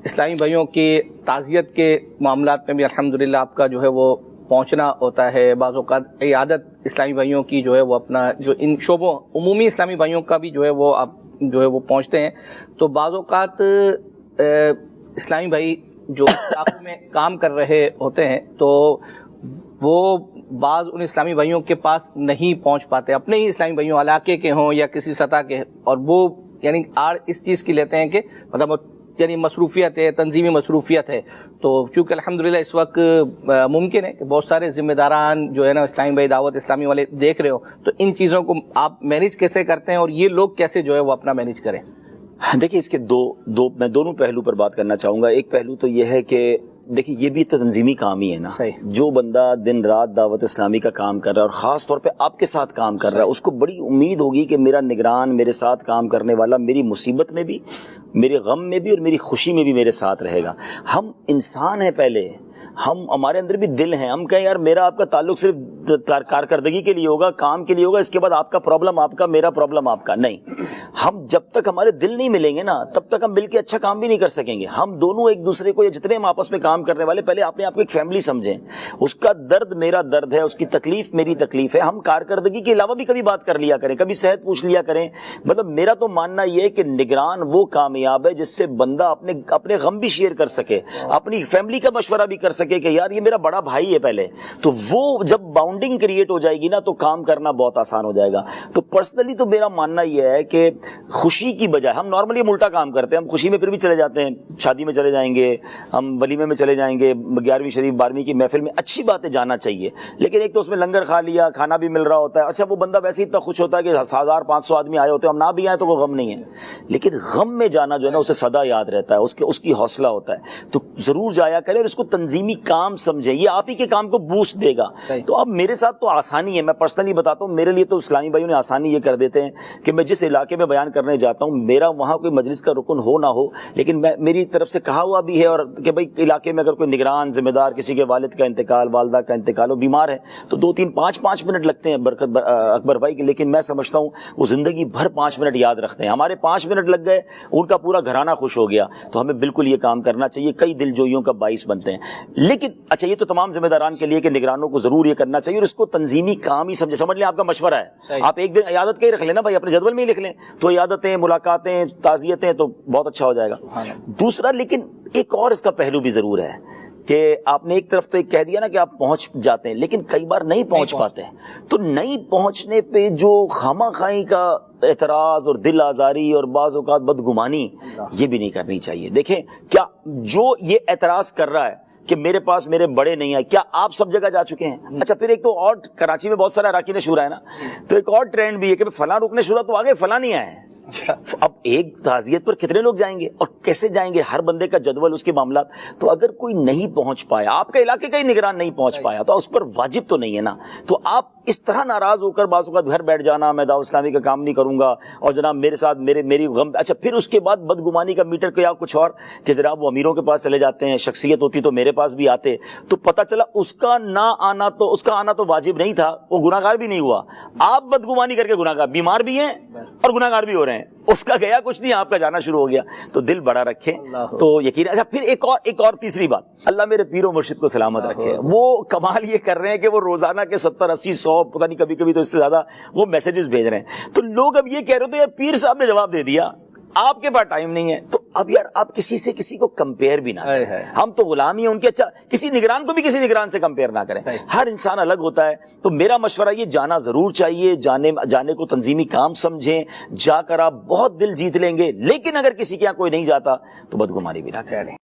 اسلامی بھائیوں کی تعزیت کے معاملات میں بھی الحمدللہ آپ کا جو ہے وہ پہنچنا ہوتا ہے. بعض اوقات عیادت اسلامی بھائیوں کی جو ہے وہ اپنا جو ان شعبوں عمومی اسلامی بھائیوں کا بھی جو ہے وہ آپ جو ہے وہ پہنچتے ہیں. تو بعض اوقات اسلامی بھائی جو علاقوں میں کام کر رہے ہوتے ہیں تو وہ بعض ان اسلامی بھائیوں کے پاس نہیں پہنچ پاتے, اپنے ہی اسلامی بھائیوں علاقے کے ہوں یا کسی سطح کے, اور وہ یعنی آڑ اس چیز کی لیتے ہیں کہ مطلب یعنی مصروفیت ہے, تنظیمی مصروفیت ہے. تو چونکہ الحمدللہ اس وقت ممکن ہے کہ بہت سارے ذمہ داران جو ہے نا اسلامی بھائی دعوت اسلامی والے دیکھ رہے ہو, تو ان چیزوں کو آپ مینیج کیسے کرتے ہیں اور یہ لوگ کیسے جو ہے وہ اپنا مینیج کریں؟ دیکھیں اس کے میں دونوں پہلو پر بات کرنا چاہوں گا. ایک پہلو تو یہ ہے کہ دیکھیں یہ بھی تو تنظیمی کام ہی ہے نا. جو بندہ دن رات دعوت اسلامی کا کام کر رہا ہے اور خاص طور پہ آپ کے ساتھ کام کر رہا ہے, اس کو بڑی امید ہوگی کہ میرا نگران, میرے ساتھ کام کرنے والا میری مصیبت میں بھی, میرے غم میں بھی اور میری خوشی میں بھی میرے ساتھ رہے گا. ہم انسان ہیں پہلے, ہمارے اندر بھی دل ہیں. ہم کہیں یار میرا آپ کا تعلق صرف کارکردگی کے لیے ہوگا, کام کے لیے ہوگا, اس کے بعد آپ کا پرابلم آپ کا, میرا پرابلم آپ کا. نہیں, ہم جب تک ہمارے دل نہیں ملیں گے نا تب تک ہم مل کے اچھا کام بھی نہیں کر سکیں گے. ہم دونوں ایک دوسرے کو, یا جتنے ہم آپس میں کام کرنے والے, پہلے آپ نے آپ کو ایک فیملی سمجھیں. اس کا درد میرا درد ہے, اس کی تکلیف میری تکلیف ہے. ہم کارکردگی کے علاوہ بھی کبھی بات کر لیا کریں, کبھی صحت پوچھ لیا کریں. مطلب میرا تو ماننا یہ ہے کہ نگران وہ کامیاب ہے جس سے بندہ اپنے غم بھی شیئر کر سکے, اپنی فیملی کا مشورہ بھی کر سکے کہ یار یہ میرا بڑا بھائی ہے پہلے. تو وہ جب باؤنڈنگ کریٹ ہو جائے گی نا تو کام کرنا بہت آسان ہو جائے گا. تو پرسنلی تو میرا ماننا یہ ہے کہ خوشی کی بجائے ہم نارملی الٹا کام کرتے ہیں. ہم خوشی میں پھر بھی چلے جاتے ہیں, شادی میں چلے جائیں گے, ہم ولیمے میں چلے جائیں گے, 11ویں شریف 12ویں کی محفل میں, اچھی بات ہے جانا چاہیے. لیکن ایک تو اس میں لنگر کھا لیا, کھانا بھی مل رہا ہوتا ہے, اچھا وہ بندہ ویسے ہی اتنا خوش ہوتا ہے کہ 1500 آدمی آئے ہوتے ہیں, ہم نہ بھی آئے تو وہ غم نہیں ہے. لیکن غم میں جانا جو ہے نا اسے سدا یاد رہتا ہے, اس کی حوصلہ ہوتا ہے. تو ضرور جایا کرے اور اس کو تنظیمی کام سمجھے, یہ آپ ہی کے کام کو بوسٹ دے گا. تو اب میرے ساتھ تو آسانی ہے, میں پرسنلی بتاتا ہوں, میرے لیے تو اسلامی بھائیوں نے آسانی یہ کر دیتے ہیں کہ میں جس علاقے میں بیان کرنے جاتا ہوں, میرا وہاں کوئی مجلس کا رکن ہو نہ ہو, لیکن میری طرف سے کہا ہوا بھی ہے اور کہ بھائی علاقے میں اگر کوئی نگران ذمہ دار, کسی کے والد کا انتقال, والدہ کا انتقال, وہ بیمار ہے, تو 2-3-5 منٹ لگتے ہیں اکبر بھائی کے, لیکن میں سمجھتا ہوں وہ زندگی بھر 5 منٹ یاد رکھتے ہیں. ہمارے 5 منٹ لگ گئے, ان کا پورا گھرانہ خوش ہو گیا. تو ہمیں بالکل یہ کام کرنا چاہیے, کئی دل جوئیوں کا باعث بنتے ہیں. لیکن اچھا یہ تو تمام ذمہ داران کے لیے کہ نگرانوں کو ضرور یہ کرنا چاہیے اور اس کو تنظیمی کام ہی سمجھ لیں. آپ کا مشورہ ہے, آپ ایک دن عیادت کا ہی رکھ لینا بھائی, اپنے جدول میں ہی لکھ لیں, تو عیادتیں, ملاقاتیں, تعزیتیں, تو بہت اچھا ہو جائے گا. دوسرا لیکن ایک اور اس کا پہلو بھی ضرور ہے کہ آپ نے ایک طرف تو ایک کہہ دیا نا کہ آپ پہنچ جاتے ہیں, لیکن کئی بار نہیں پہنچ پاتے ہیں. تو نہیں پہنچنے پہ جو خامہ خواہی کا اعتراض اور دل آزاری اور بعض اوقات بدگمانی, یہ بھی نہیں کرنی چاہیے. دیکھیں کیا جو یہ اعتراض کر رہا ہے کہ میرے پاس میرے بڑے نہیں آئے, کیا آپ سب جگہ جا چکے ہیں؟ اچھا پھر ایک تو اور کراچی میں بہت سارا اراکین شورا ہے نا, تو ایک اور ٹرینڈ بھی ہے کہ فلاں رکن شورا تو آگے, فلاں نہیں آئے. اب ایک تعزیت پر کتنے لوگ جائیں گے اور کیسے جائیں گے؟ ہر بندے کا جدول, اس کے معاملات. تو اگر کوئی نہیں پہنچ پایا, آپ کے علاقے کا ہی نگران نہیں پہنچ پایا, تو اس پر واجب تو نہیں ہے نا. تو آپ اس طرح ناراض ہو کر بعض اوقات گھر بیٹھ جانا, میں دعوت اسلامی کا کام نہیں کروں گا اور جناب میرے ساتھ میری غم. اچھا پھر اس کے بعد بدگمانی کا میٹر کیا کچھ اور کہ جناب وہ امیروں کے پاس چلے جاتے ہیں, شخصیت ہوتی تو میرے پاس بھی آتے, تو پتہ چلا اس کا نہ آنا, تو اس کا آنا تو واجب نہیں تھا, وہ گناہگار بھی نہیں ہوا. آپ بدگمانی کر کے گناہگار, بیمار بھی ہیں اور گناہگار بھی ہو رہے ہیں. اس کا گیا کچھ نہیں, آپ کا جانا شروع ہو گیا. تو دل بڑا رکھیں تو یقین. اچھا پھر ایک اور تیسری بات, اللہ میرے پیر و مرشد کو سلامت رکھے, وہ کمال یہ کر رہے ہیں کہ وہ روزانہ کے 70-80-100 پتہ نہیں کبھی تو اس سے زیادہ وہ میسیجز بھیج رہے ہیں. تو لوگ اب یہ کہہ رہے تھے یار پیر صاحب نے جواب دے دیا, آپ کے پاس ٹائم نہیں ہے. تو اب یار آپ کسی سے کسی کو کمپیئر بھی نہ کریں, ہم تو غلام ہی ہیں ان کے. اچھا کسی نگران کو بھی کسی نگران سے کمپیئر نہ کریں, ہر انسان الگ ہوتا ہے. تو میرا مشورہ یہ, جانا ضرور چاہیے, جانے کو تنظیمی کام سمجھیں, جا کر آپ بہت دل جیت لیں گے. لیکن اگر کسی کے یہاں کوئی نہیں جاتا تو بدگمانی بھی نہ کریں.